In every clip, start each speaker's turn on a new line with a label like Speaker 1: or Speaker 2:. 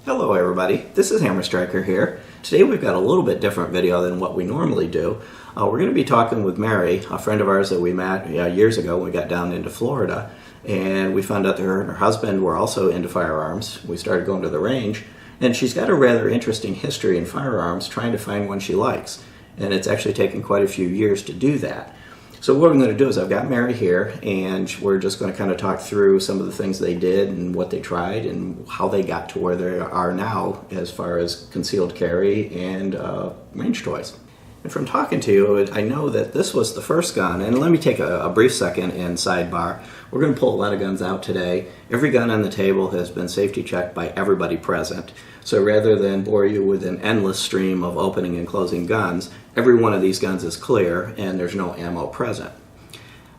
Speaker 1: Hello everybody, this is Hammer Striker here. Today we've got a little bit different video than what we normally do. We're going to be talking with Mary, a friend of ours that we met years ago when we got down into Florida, and we found out that her and her husband were also into firearms. We started going to the range, and she's got a rather interesting history in firearms, trying to find one she likes, and it's actually taken quite a few years to do that. So what I'm going to do is I've got Mary here, and we're just going to kind of talk through some of the things they did and what they tried and how they got to where they are now as far as concealed carry and range toys. And from talking to you, I know that this was the first gun, and let me take a brief second and sidebar. We're going to pull a lot of guns out today. Every gun on the table has been safety checked by everybody present. So rather than bore you with an endless stream of opening and closing guns, every one of these guns is clear and there's no ammo present.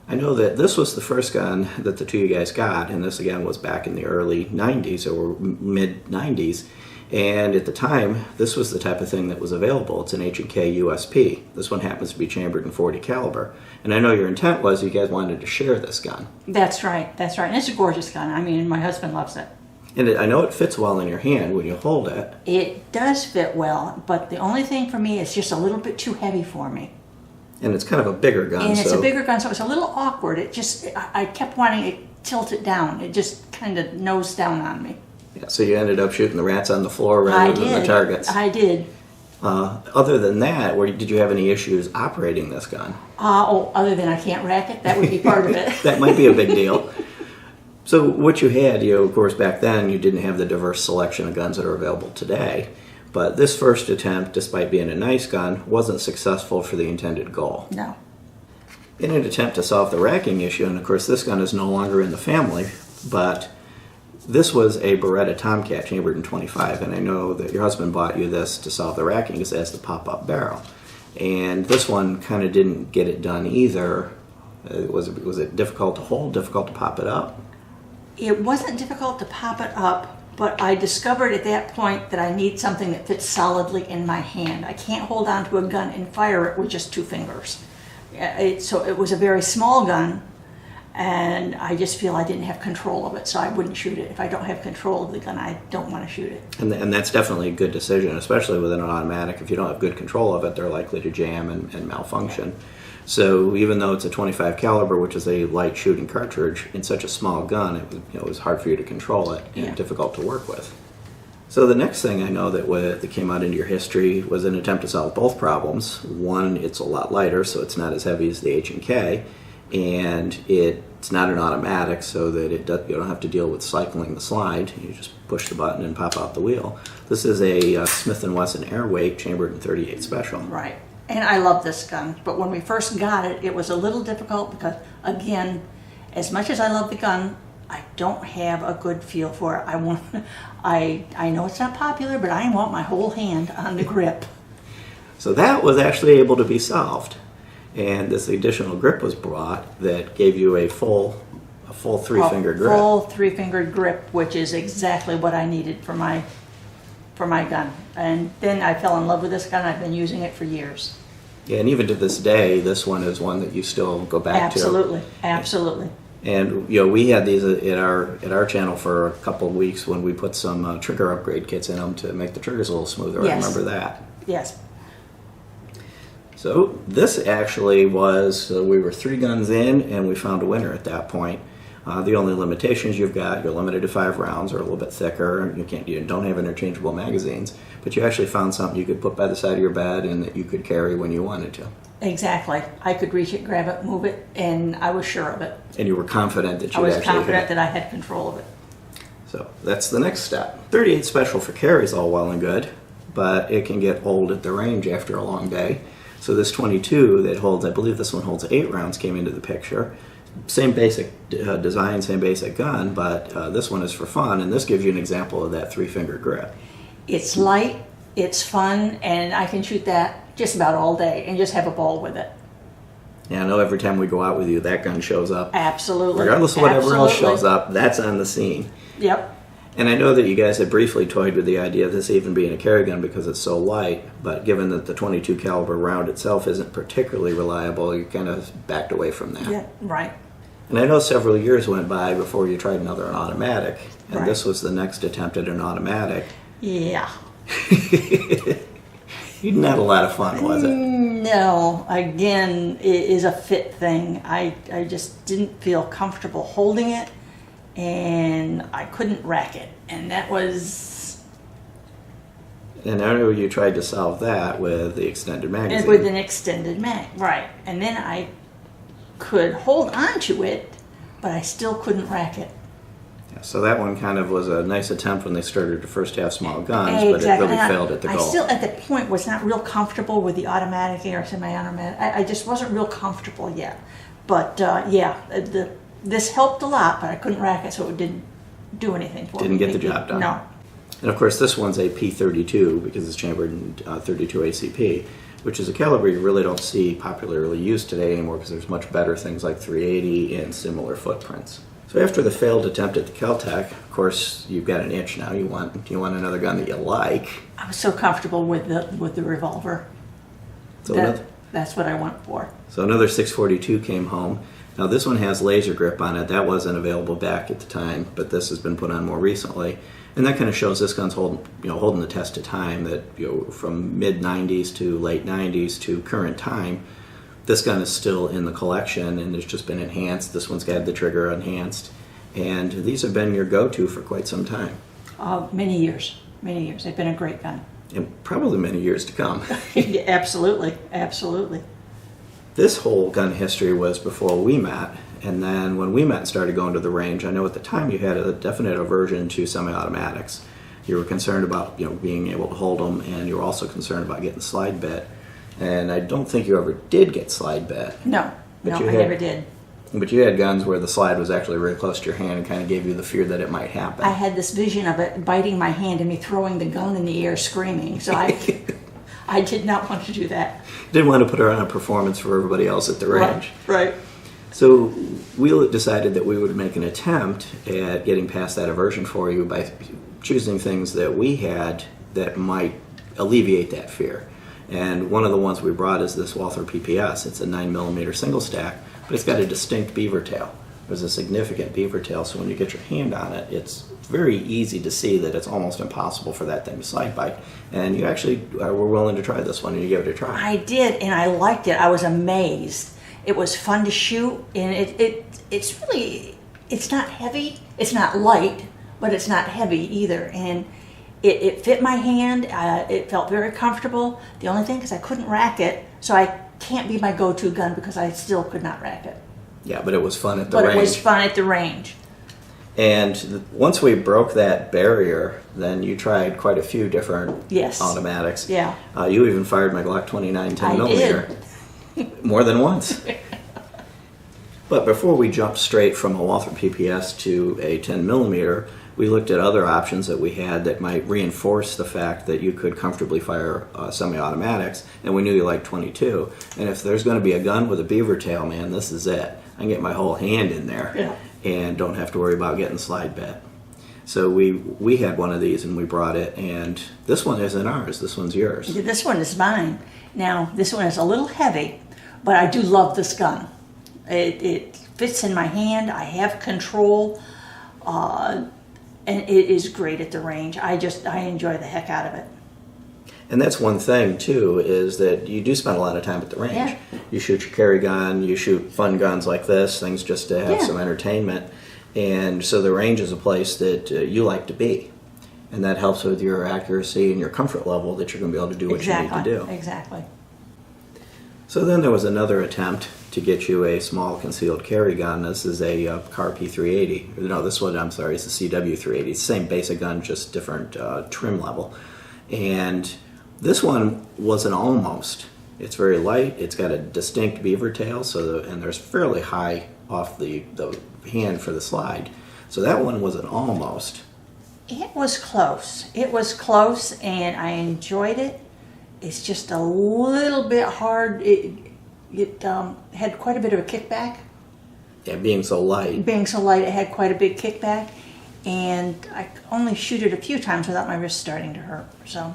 Speaker 1: I know that this was the first gun that the two of you guys got, and this again was back in the early 90s or mid 90s. And at the time, this was the type of thing that was available. It's an H&K USP. This one happens to be chambered in .40 caliber. And I know your intent was you guys wanted to share this gun.
Speaker 2: That's right, that's right. And it's a gorgeous gun. I mean, my husband loves it.
Speaker 1: And I know it fits well in your hand when you hold it.
Speaker 2: It does fit well, but the only thing for me is just a little bit too heavy for me.
Speaker 1: And it's kind of a bigger gun.
Speaker 2: And it's a bigger gun, so it's a little awkward. It just, I kept wanting to tilt it down. It just kind of nosed down on me.
Speaker 1: Yeah, so you ended up shooting the rats on the floor rather than the targets.
Speaker 2: I did.
Speaker 1: Other than that, did you have any issues operating this gun?
Speaker 2: Other than I can't rack it, that would be part of it.
Speaker 1: That might be a big deal. So what you had, of course, back then, you didn't have the diverse selection of guns that are available today. But this first attempt, despite being a nice gun, wasn't successful for the intended goal.
Speaker 2: No.
Speaker 1: In an attempt to solve the racking issue, and of course this gun is no longer in the family, but this was a Beretta Tomcat chambered in .25, and I know that your husband bought you this to solve the racking because it has the pop-up barrel. And this one kind of didn't get it done either. Was it difficult to hold, difficult to pop it up?
Speaker 2: It wasn't difficult to pop it up, but I discovered at that point that I need something that fits solidly in my hand. I can't hold on to a gun and fire it with just two fingers. So it was a very small gun, and I just feel I didn't have control of it, so I wouldn't shoot it. If I don't have control of the gun, I don't want to shoot it.
Speaker 1: And that's definitely a good decision, especially with an automatic. If you don't have good control of it, they're likely to jam and malfunction. So even though it's a .25 caliber, which is a light shooting cartridge, in such a small gun, it was hard for you to control it and difficult to work with. So the next thing I know that came out into your history was an attempt to solve both problems. One, it's a lot lighter, so it's not as heavy as the H&K, and it's not an automatic, so that you don't have to deal with cycling the slide. You just push the button and pop out the wheel. This is a Smith & Wesson Airweight chambered in .38 Special.
Speaker 2: Right. And I love this gun, but when we first got it, it was a little difficult because, again, as much as I love the gun, I don't have a good feel for it. I know it's not popular, but I want my whole hand on the grip.
Speaker 1: So that was actually able to be solved, and this additional grip was brought that gave you a full three-finger grip.
Speaker 2: Full three-fingered grip, which is exactly what I needed for my gun. And then I fell in love with this gun. I've been using it for years.
Speaker 1: Yeah, and even to this day, this one is one that you still go back
Speaker 2: Absolutely, absolutely.
Speaker 1: And we had these at our channel for a couple of weeks when we put some trigger upgrade kits in them to make the triggers a little smoother.
Speaker 2: Yes.
Speaker 1: I remember that.
Speaker 2: Yes.
Speaker 1: So this actually was, we were 3 guns in and we found a winner at that point. The only limitations you've got, you're limited to 5 rounds or a little bit thicker. You don't have interchangeable magazines, but you actually found something you could put by the side of your bed and that you could carry when you wanted to.
Speaker 2: Exactly. I could reach it, grab it, move it, and I was sure of it.
Speaker 1: And you were confident that you
Speaker 2: I
Speaker 1: actually
Speaker 2: was confident that I had control of it.
Speaker 1: So that's the next step. .38 Special for carry is all well and good, but it can get old at the range after a long day. So this .22 that holds, I believe this one holds 8 rounds, came into the picture. Same basic design, same basic gun, but this one is for fun, and this gives you an example of that 3-finger grip.
Speaker 2: It's light, it's fun, and I can shoot that just about all day and just have a ball with it.
Speaker 1: Yeah, I know every time we go out with you, that gun shows up.
Speaker 2: Absolutely.
Speaker 1: Regardless of whatever else shows up, that's on the scene.
Speaker 2: Yep.
Speaker 1: And I know that you guys had briefly toyed with the idea of this even being a carry gun because it's so light, but given that the .22 caliber round itself isn't particularly reliable, you kind of backed away from that.
Speaker 2: Yeah, right.
Speaker 1: And I know several years went by before you tried an automatic, and
Speaker 2: right.
Speaker 1: This was the next attempt at an automatic.
Speaker 2: Yeah.
Speaker 1: Not a lot of fun, was it?
Speaker 2: No, again, it is a fit thing. I just didn't feel comfortable holding it, and I couldn't rack it. And that was...
Speaker 1: And I know you tried to solve that with the extended magazine.
Speaker 2: With an extended mag, right. And then I could hold on to it, but I still couldn't rack it.
Speaker 1: Yeah, so that one kind of was a nice attempt when they started to first have small guns,
Speaker 2: Exactly.
Speaker 1: but it really failed at the goal.
Speaker 2: I still, at that point, was not real comfortable with the automatic or semi-automatic. I just wasn't real comfortable yet. But this helped a lot, but I couldn't rack it, so it didn't do anything for me.
Speaker 1: Didn't get the job done.
Speaker 2: No.
Speaker 1: And of course, this one's a P32 because it's chambered in 32 ACP, which is a caliber you really don't see popularly used today anymore because there's much better things like 380 and similar footprints. So after the failed attempt at the Kel-Tec, of course, you've got an itch now. You want another gun that you like.
Speaker 2: I was so comfortable with the revolver.
Speaker 1: So
Speaker 2: That's what I went for.
Speaker 1: So another 642 came home. Now this one has laser grip on it. That wasn't available back at the time, but this has been put on more recently. And that kind of shows this gun's holding the test of time. That from mid 90s to late 90s to current time, this gun is still in the collection and it's just been enhanced. This one's got the trigger enhanced, and these have been your go-to for quite some time.
Speaker 2: Many years. They've been a great gun.
Speaker 1: And probably many years to come.
Speaker 2: Yeah, absolutely.
Speaker 1: This whole gun history was before we met, and then when we met and started going to the range, I know at the time you had a definite aversion to semi-automatics. You were concerned about being able to hold them, and you were also concerned about getting slide bit. And I don't think you ever did get slide bit.
Speaker 2: No, I never did.
Speaker 1: But you had guns where the slide was actually really close to your hand and kind of gave you the fear that it might happen.
Speaker 2: I had this vision of it biting my hand and me throwing the gun in the air screaming. So I did not want to do that.
Speaker 1: Didn't want to put her on a performance for everybody else at the range.
Speaker 2: Right.
Speaker 1: So we decided that we would make an attempt at getting past that aversion for you by choosing things that we had that might alleviate that fear. And one of the ones we brought is this Walther PPS. It's a 9mm single stack, but it's got a distinct beaver tail. There's a significant beaver tail, so when you get your hand on it, it's very easy to see that it's almost impossible for that thing to slide bite. And you actually were willing to try this one, and you gave it a try.
Speaker 2: I did, and I liked it. I was amazed. It was fun to shoot, and it's not heavy. It's not light, but it's not heavy either. And it fit my hand. It felt very comfortable. The only thing is I couldn't rack it, so I can't be my go-to gun because I still could not rack it.
Speaker 1: Yeah, but it was fun at the range.
Speaker 2: But it was fun at the range.
Speaker 1: And once we broke that barrier, then you tried quite a few different automatics.
Speaker 2: Yeah.
Speaker 1: You even fired my Glock 29 10mm.
Speaker 2: I did.
Speaker 1: More than once. But before we jumped straight from a Walther PPS to a 10mm, we looked at other options that we had that might reinforce the fact that you could comfortably fire semi-automatics, and we knew you liked 22. And if there's going to be a gun with a beaver tail, man, this is it. I can get my whole hand in there and don't have to worry about getting slide bit. So we had one of these and we brought it, and this one isn't ours, this one's yours.
Speaker 2: This one is mine. Now, this one is a little heavy, but I do love this gun. It fits in my hand, I have control, and it is great at the range. I enjoy the heck out of it.
Speaker 1: And that's one thing, too, is that you do spend a lot of time at the range.
Speaker 2: Yeah.
Speaker 1: You shoot your carry gun, you shoot fun guns like this, things just to have some entertainment. And so the range is a place that you like to be. And that helps with your accuracy and your comfort level that you're going to be able to do what you need to do.
Speaker 2: Exactly.
Speaker 1: So then there was another attempt to get you a small concealed carry gun. This is a Car P380. No, this one, I'm sorry, it's a CW380. It's the same basic gun, just different trim level. And this one was an almost. It's very light. It's got a distinct beaver tail, and there's fairly high off the hand for the slide. So that one was an almost.
Speaker 2: It was close. It was close, and I enjoyed it. It's just a little bit hard. It had quite a bit of a kickback.
Speaker 1: Yeah, being so light.
Speaker 2: Being so light, it had quite a big kickback, and I only shoot it a few times without my wrist starting to hurt. So.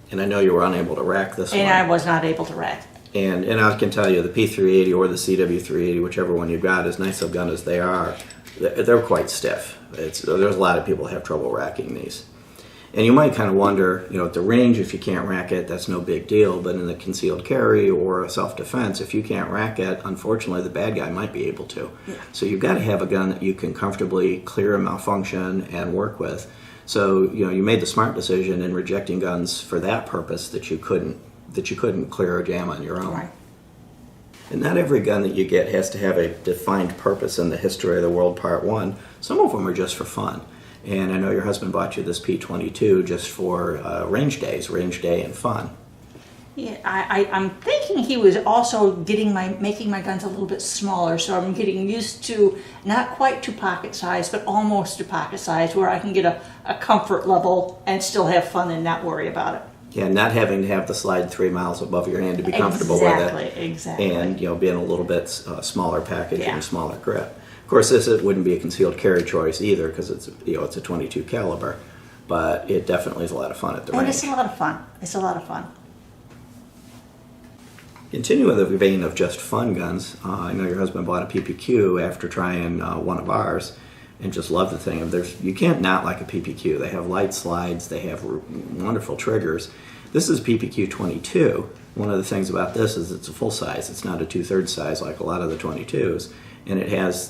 Speaker 1: And I know you were unable to rack this one.
Speaker 2: And I was not able to rack.
Speaker 1: And I can tell you, the P380 or the CW380, whichever one you got, as nice a gun as they are, they're quite stiff. There's a lot of people that have trouble racking these. And you might kind of wonder, at the range, if you can't rack it, that's no big deal. But in the concealed carry or a self-defense, if you can't rack it, unfortunately, the bad guy might be able to.
Speaker 2: Yeah.
Speaker 1: So you've got to have a gun that you can comfortably clear a malfunction and work with. So, you made the smart decision in rejecting guns for that purpose, that you couldn't clear a jam on your own.
Speaker 2: Right.
Speaker 1: And not every gun that you get has to have a defined purpose in the history of the world, part one. Some of them are just for fun. And I know your husband bought you this P22 just for range day and fun.
Speaker 2: Yeah, I'm thinking he was also making my guns a little bit smaller, so I'm getting used to not quite to pocket size, but almost to pocket size, where I can get a comfort level and still have fun and not worry about it.
Speaker 1: Yeah, not having to have the slide 3 miles above your hand to be comfortable with it.
Speaker 2: Exactly.
Speaker 1: And being a little bit smaller package
Speaker 2: Yeah.
Speaker 1: and smaller grip. Of course, it wouldn't be a concealed carry choice either, because it's a 22 caliber, but it definitely is a lot of fun at the range.
Speaker 2: And it's a lot of fun. It's a lot of fun.
Speaker 1: Continuing with the vein of just fun guns, I know your husband bought a PPQ after trying one of ours and just loved the thing. You can't not like a PPQ. They have light slides, they have wonderful triggers. This is PPQ 22. One of the things about this is it's a full size. It's not a 2/3 size like a lot of the 22s. And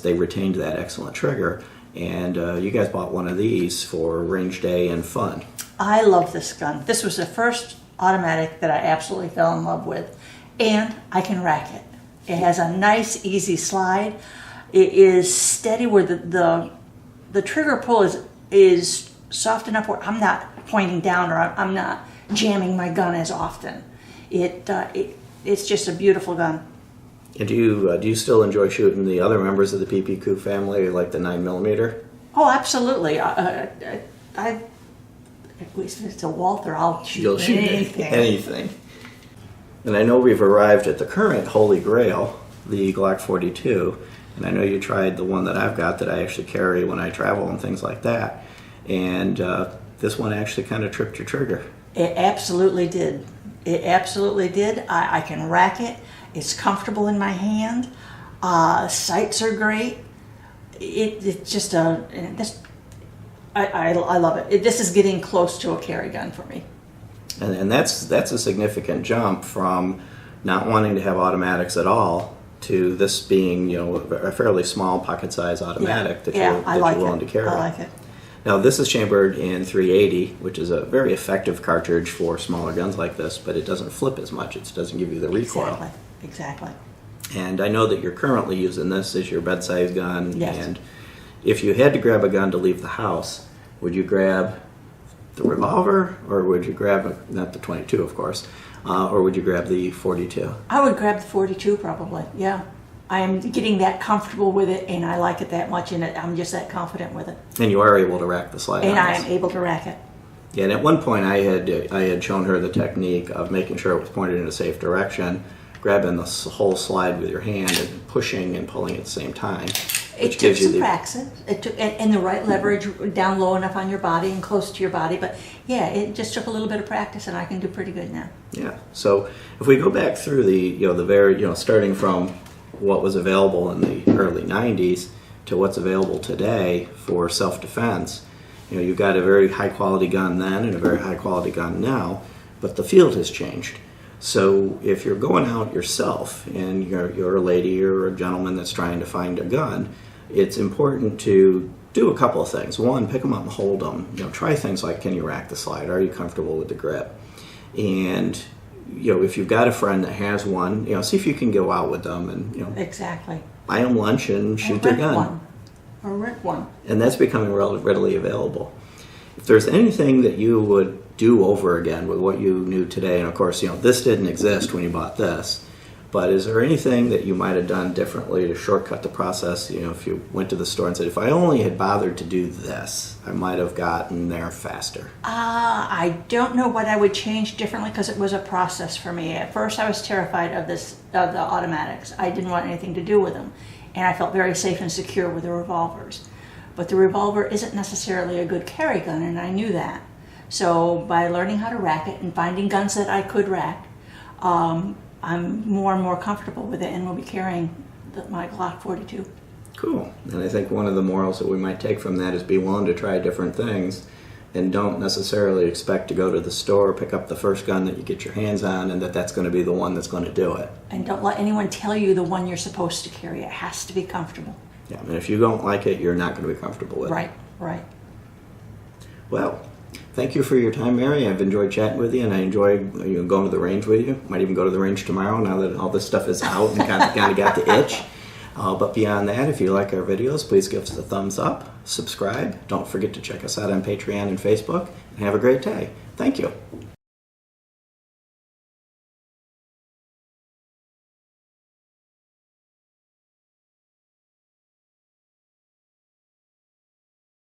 Speaker 1: they retained that excellent trigger. And you guys bought one of these for range day and fun.
Speaker 2: I love this gun. This was the first automatic that I absolutely fell in love with. And I can rack it. It has a nice, easy slide. It is steady where the trigger pull is soft enough where I'm not pointing down, or I'm not jamming my gun as often. It's just a beautiful gun.
Speaker 1: And do you still enjoy shooting the other members of the PPQ family, like the 9mm?
Speaker 2: Oh, absolutely. If it's a Walther,
Speaker 1: You'll shoot
Speaker 2: anything.
Speaker 1: anything. And I know we've arrived at the current holy grail, the Glock 42. And I know you tried the one that I've got that I actually carry when I travel and things like that. And this one actually kind of tripped your trigger.
Speaker 2: It absolutely did. It absolutely did. I can rack it. It's comfortable in my hand. Sights are great. It's just I love it. This is getting close to a carry gun for me.
Speaker 1: And that's a significant jump from not wanting to have automatics at all to this being, a fairly small pocket-size automatic that you're willing to carry.
Speaker 2: I like it.
Speaker 1: Now, this is chambered in .380, which is a very effective cartridge for smaller guns like this, but it doesn't flip as much. It doesn't give you the recoil.
Speaker 2: Exactly.
Speaker 1: And I know that you're currently using this as your bedside gun.
Speaker 2: Yes.
Speaker 1: And if you had to grab a gun to leave the house, would you grab the revolver, or would you grab, not the 22, of course, or would you grab the 42?
Speaker 2: I would grab the 42 probably, yeah. I am getting that comfortable with it, and I like it that much, and I'm just that confident with it.
Speaker 1: And you are able to rack the slide.
Speaker 2: And I am able to rack it.
Speaker 1: Yeah, and at one point I had shown her the technique of making sure it was pointed in a safe direction, grabbing the whole slide with your hand and pushing and pulling at the same time.
Speaker 2: It took some practice. It took and the right leverage down low enough on your body and close to your body. But yeah, it just took a little bit of practice, and I can do pretty good now.
Speaker 1: Yeah. So if we go back through the very starting from what was available in the early '90s to what's available today for self-defense, you've got a very high quality gun then and a very high quality gun now, but the field has changed. So if you're going out yourself and you're a lady or a gentleman that's trying to find a gun, it's important to do a couple of things. One, pick them up and hold them. Try things like, can you rack the slide? Are you comfortable with the grip? And if you've got a friend that has one, see if you can go out with them and
Speaker 2: Exactly.
Speaker 1: buy them lunch and shoot their gun.
Speaker 2: Or rent one.
Speaker 1: And that's becoming readily available. If there's anything that you would do over again with what you knew today, and of course, this didn't exist when you bought this, but is there anything that you might have done differently to shortcut the process? If you went to the store and said, if I only had bothered to do this, I might have gotten there faster.
Speaker 2: I don't know what I would change differently, because it was a process for me. At first, I was terrified of the automatics. I didn't want anything to do with them, and I felt very safe and secure with the revolvers. But the revolver isn't necessarily a good carry gun, and I knew that. So by learning how to rack it and finding guns that I could rack, I'm more and more comfortable with it, and will be carrying my Glock 42.
Speaker 1: Cool. And I think one of the morals that we might take from that is be willing to try different things, and don't necessarily expect to go to the store, pick up the first gun that you get your hands on, and that's going to be the one that's going to do it.
Speaker 2: And don't let anyone tell you the one you're supposed to carry. It has to be comfortable.
Speaker 1: Yeah, and if you don't like it, you're not going to be comfortable with
Speaker 2: Right,
Speaker 1: it.
Speaker 2: right.
Speaker 1: Well, thank you for your time, Mary. I've enjoyed chatting with you, and I enjoyed going to the range with you. Might even go to the range tomorrow now that all this stuff is out and kind of got the itch. But beyond that, if you like our videos, please give us a thumbs up, subscribe. Don't forget to check us out on Patreon and Facebook, and have a great day. Thank you.